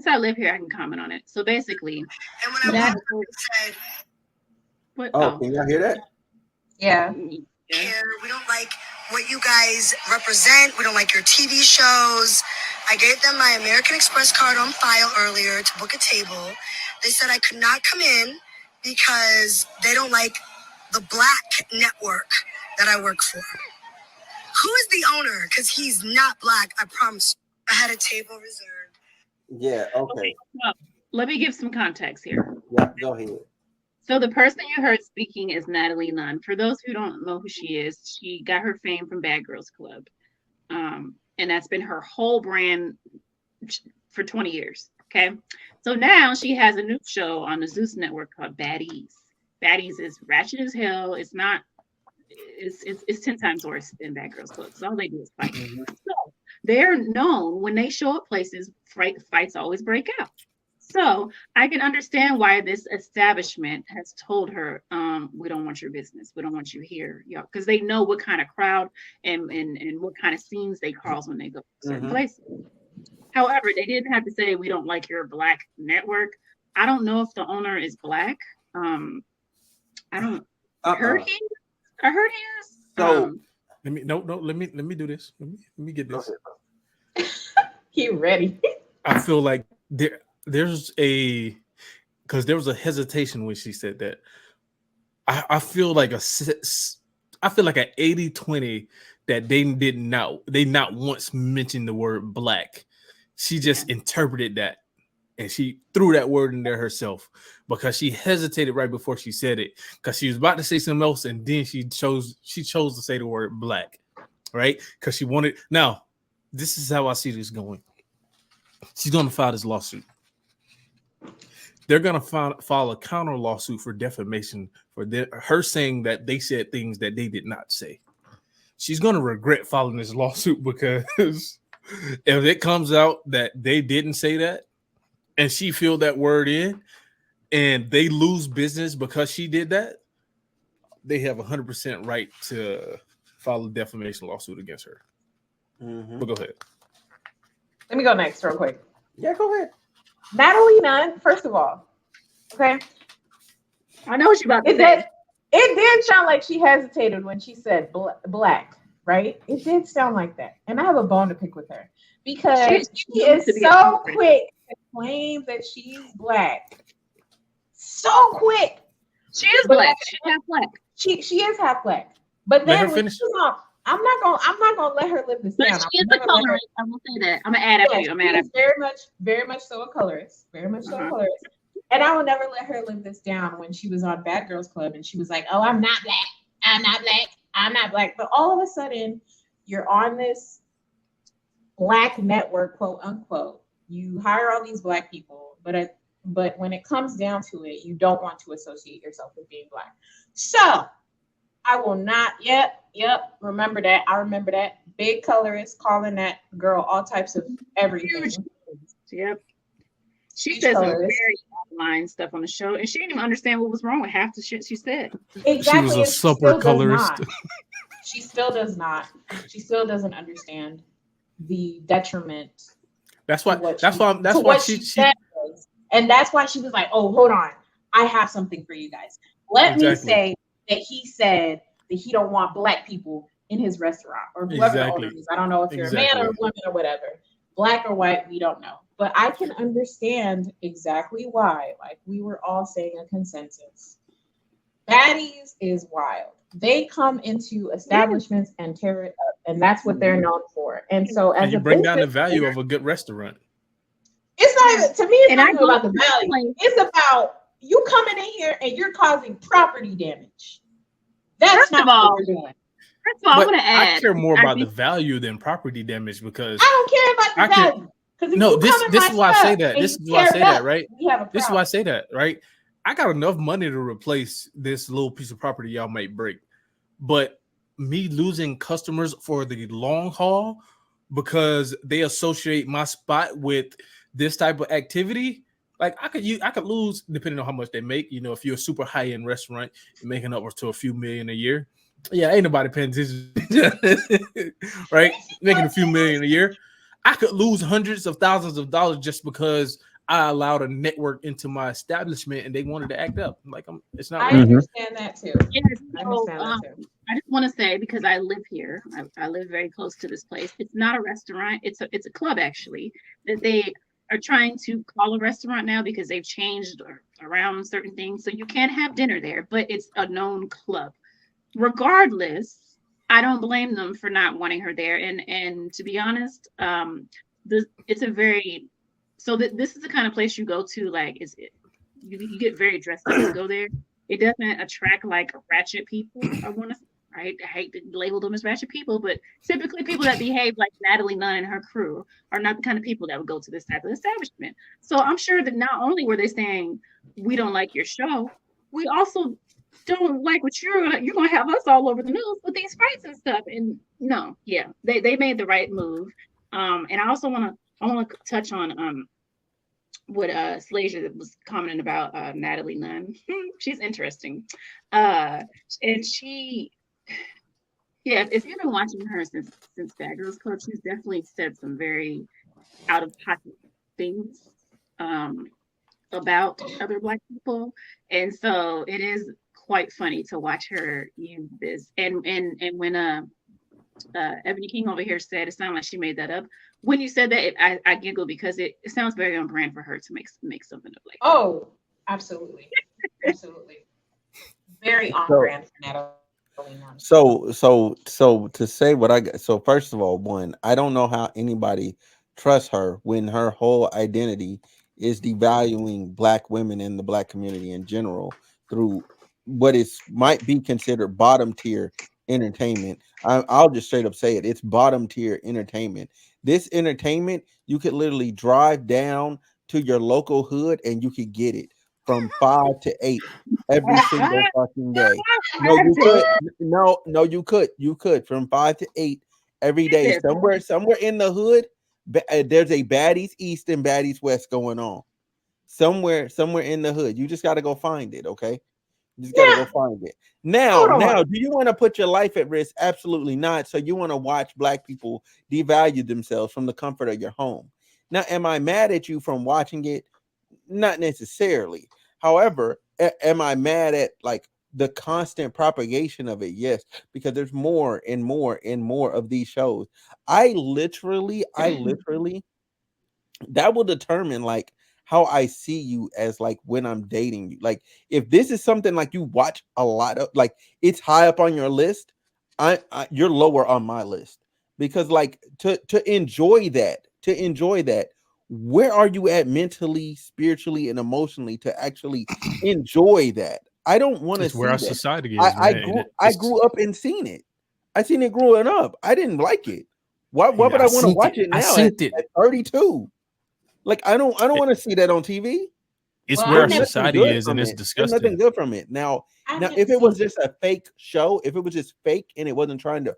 I live here, I can comment on it. So basically, And when I walked up and said, what? Oh, can y'all hear that? Yeah. here, we don't like what you guys represent. We don't like your TV shows. I gave them my American Express card on file earlier to book a table. They said I could not come in because they don't like the black network that I work for. Who is the owner? Because he's not black, I promise you. I had a table reserved. Yeah, okay. Well, let me give some context here. Yeah, go ahead. So the person you heard speaking is Natalie Nunn. For those who don't know who she is, she got her fame from Bad Girls Club. And that's been her whole brand for 20 years. Okay. So now she has a new show on the Zeus network called Baddies. Baddies is ratchet as hell. It's not, it's 10 times worse than Bad Girls Club. So all they do is fight. So they're known when they show up places, fights always break out. So I can understand why this establishment has told her, we don't want your business. We don't want you here. Because they know what kind of crowd and what kind of scenes they cause when they go to certain places. However, they didn't have to say, we don't like your black network. I don't know if the owner is black. I don't, I heard he is. So let me do this. Let me get this. He ready. I feel like there's a hesitation when she said that. I feel like an 80-20 that they not once mentioned the word black. She just interpreted that and she threw that word in there herself because she hesitated right before she said it because she was about to say something else and then she chose to say the word black, right? Because she wanted. Now, this is how I see this going. She's going to file this lawsuit. They're going to file a counter lawsuit for defamation for her saying that they said things that they did not say. She's going to regret filing this lawsuit because if it comes out that they didn't say that and she filled that word in and they lose business because she did that, they have 100% right to file a defamation lawsuit against her. But go ahead. Let me go next real quick. Yeah, go ahead. Natalie Nunn, first of all, okay. I know what you're about to say. It did sound like she hesitated when she said black, right? It did sound like that. And I have a bone to pick with her because she is so quick to claim that she's black. So quick. She is black. She's half black. She is half black. But then when she's on, I'm not gonna let her live this down. She is a colorist. I will say that. I'm gonna add after you. I'm gonna add after you. Very much so a colorist. Very much so a colorist. And I will never let her live this down when she was on Bad Girls Club and she was like, oh, I'm not black. I'm not black. I'm not black. But all of a sudden, you're on this black network, quote unquote. You hire all these black people, but when it comes down to it, you don't want to associate yourself with being black. So I will not. Yep. Remember that. I remember that. Big colorist calling that girl all types of everything. Yep. She said some very line stuff on the show, and she didn't even understand what was wrong with half the shit she said. Exactly. She was a super colorist. She still does not. She still doesn't understand the detriment. That's why she said. And that's why she was like, "Oh, hold on, I have something for you guys. Let me say that he said that he don't want black people in his restaurant or whoever the owner is. I don't know if you're a man or a woman or whatever, black or white, we don't know. But I can understand exactly why. Like we were all saying a consensus. Baddies is wild. They come into establishments and tear it up, and that's what they're known for. And so, as you bring down the value of a good restaurant. It's not even, to me. It's not even about the value. It's about you coming in here and you're causing property damage. That's not what we're doing. First of all, I want to add. I care more about the value than property damage because I don't care about the value. No, this is why I say that. This is why I say that, right? This is why I say that, right? I got enough money to replace this little piece of property y'all might break, but me losing customers for the long haul because they associate my spot with this type of activity, like I could lose depending on how much they make. You know, if you're a super high end restaurant, you're making up to a few million a year. Yeah, ain't nobody paying attention, right? Making a few million a year. I could lose hundreds of thousands of dollars just because I allowed a network into my establishment and they wanted to act up. I'm like, it's not I right. understand that too. Yes, I so understand that too. I just want to say, because I live here, I live very close to this place. It's not a restaurant. It's a club actually that they are trying to call a restaurant now because they've changed around certain things. So you can't have dinner there, but it's a known club. Regardless, I don't blame them for not wanting her there. And to be honest, it's a very this is the kind of place you go to, like you get very dressed up to go there. It doesn't attract like ratchet people. I want to, right? I hate to label them as ratchet people, but typically people that behave like Natalie Nunn and her crew are not the kind of people that would go to this type of establishment. So I'm sure that not only were they saying we don't like your show, we also don't like what you're gonna have us all over the news with these fights and stuff. And no, yeah, they made the right move. And I want to touch on what Slasia was commenting about Natalie Nunn. She's interesting. And she, yeah, if you've been watching her since Bad Girls Club, she's definitely said some very out of pocket things about other Black people. And so it is quite funny to watch her use this. And when Ebony King over here said it sounded like she made that up. When you said that, I giggled because it sounds very on brand for her to make something up like that. Oh, absolutely. Absolutely. Very on brand for Natalie Nunn. So to say what I got. So first of all, one, I don't know how anybody trusts her when her whole identity is devaluing Black women in the Black community in general through what is might be considered bottom tier entertainment. I'll just straight up say it. It's bottom tier entertainment. This entertainment, you could literally drive down to your local hood and you could get it from 5 to 8 every single fucking day. No, you could. No, you could. You could from 5 to 8 every day. Somewhere in the hood, there's a baddies east and baddies west going on. Somewhere in the hood. You just got to go find it. Okay. You just gotta go find it. Now, do you want to put your life at risk? Absolutely not. So you want to watch Black people devalue themselves from the comfort of your home. Now, am I mad at you from watching it? Not necessarily. However, am I mad at like the constant propagation of it? Yes, because there's more and more and more of these shows. I literally that will determine like how I see you as like when I'm dating you. Like if this is something like you watch a lot of, like it's high up on your list, you're lower on my list because like to enjoy that, where are you at mentally, spiritually, and emotionally to actually enjoy that? I don't want to see where our that. society is. I grew up and seen it. I seen it growing up. I didn't like it. Why would I want to watch it now at 32? Like I don't want to see that on TV. It's where our society is, and it's disgusting. There's nothing good from it. Now, if it was just a fake show, if it was just fake and it wasn't trying to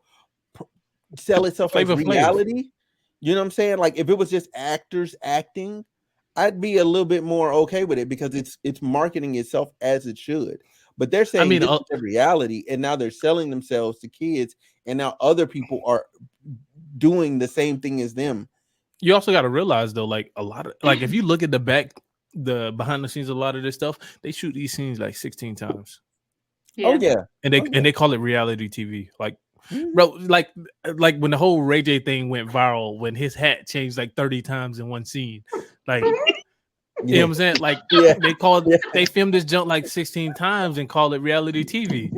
sell itself as reality, you know what I'm saying? Like if it was just actors acting, I'd be a little bit more okay with it because it's marketing itself as it should. But they're saying this is the reality, and now they're selling themselves to kids, and now other people are doing the same thing as them. You also got to realize though, like a lot of like if you look at the behind the scenes of a lot of this stuff, they shoot these scenes like 16 times. Yeah. Oh yeah, and they call it reality TV. Like, bro, like when the whole Ray J thing went viral, when his hat changed like 30 times in one scene, like. You know what I'm saying? Like they filmed this junk like 16 times and called it reality TV.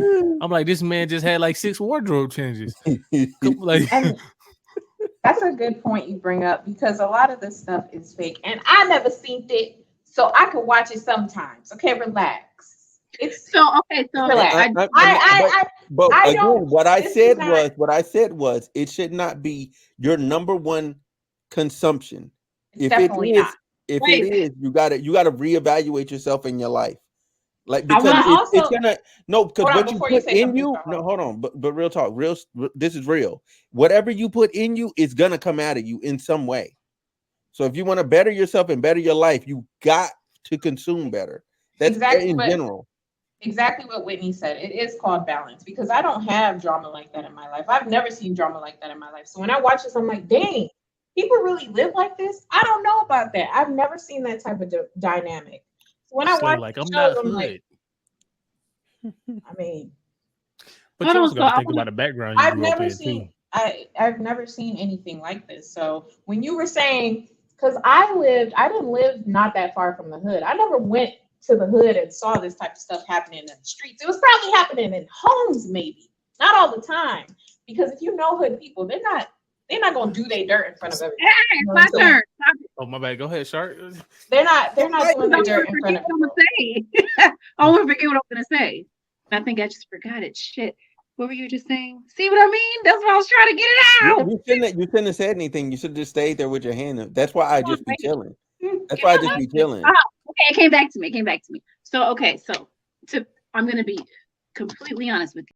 I'm like, this man just had like 6 wardrobe changes. Like, that's a good point you bring up because a lot of this stuff is fake, and I never seen it, so I could watch it sometimes. Okay, relax. Relax. But again, what I said was it should not be your number one consumption. If it is, you gotta reevaluate yourself in your life. Like because it's gonna because what you put in you. No, hold on, but real talk, this is real. Whatever you put in you is gonna come out of you in some way. So if you want to better yourself and better your life, you got to consume better. That's in general. Exactly what Whitney said. It is called balance because I don't have drama like that in my life. I've never seen drama like that in my life. So when I watch this, I'm like, dang, people really live like this? I don't know about that. I've never seen that type of dynamic. So when I Slay watch like these I'm shows, not I'm like, hood. I mean, But Hold you on, also so got to I think want about to. the background you I've grew up never in too. seen I've never seen anything like this. So when you were saying, because I didn't live not that far from the hood. I never went to the hood and saw this type of stuff happening in the streets. It was probably happening in homes, maybe not all the time. Because if you know hood people, they're not gonna do their dirt in front of everybody. Hey, You know it's what I'm my saying? turn. Stop it. Oh my bad. Go ahead, Shark. They're not doing their I'm dirt gonna in front forget of what I'm people. gonna say. I'm gonna forget what I'm gonna say. I think I just forgot it. Shit. What were you just saying? See what I mean? That's why I was trying to get it out. You shouldn't have said anything. You should have just stayed there with your hand up. That's why I Come on, just be baby. chilling. That's why I just be chilling. Oh, okay, it came back to me. So okay, so I'm gonna be completely honest with you.